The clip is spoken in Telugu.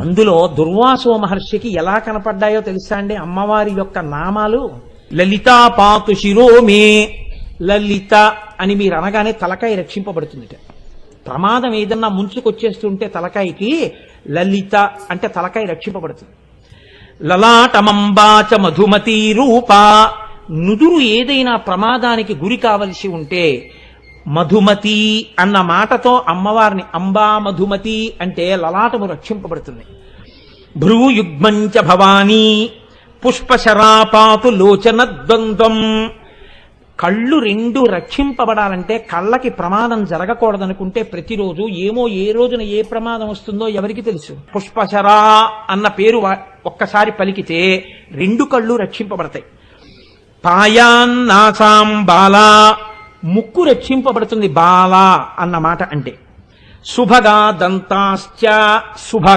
అందులో దుర్వాసో మహర్షికి ఎలా కనపడ్డాయో తెలుసా అండి అమ్మవారి యొక్క నామాలు? లలితా పాతు శిరోమే. లలిత అని మీరు అనగానే తలకాయ రక్షింపబడుతుంది. ప్రమాదం ఏదన్నా ముంచుకొచ్చేస్తుంటే తలకాయకి లలిత అంటే తలకాయ రక్షింపబడుతుంది. లలాటమంబాచ మధుమతి రూప. నుదురు ఏదైనా ప్రమాదానికి గురి కావలసి ఉంటే మధుమతి అన్న మాటతో అమ్మవారిని అంబా మధుమతి అంటే లలాటము రక్షింపబడుతుంది. భ్రూయుగ్మంచ భవానీ పుష్పశరాపాతు లోచన ద్వంద్వం. కళ్ళు రెండు రక్షింపబడాలంటే కళ్ళకి ప్రమాదం జరగకూడదనుకుంటే ప్రతిరోజు ఏమో ఏ రోజున ఏ ప్రమాదం వస్తుందో ఎవరికి తెలుసు. పుష్పశరా అన్న పేరు ఒక్కసారి పలికితే రెండు కళ్ళు రక్షింపబడతాయి. పాయాన్నాసాం బాలా. ముక్కు రక్షింపబడుతుంది బాలా అన్న మాట అంటే. శుభగా దంతాశ్చ. శుభ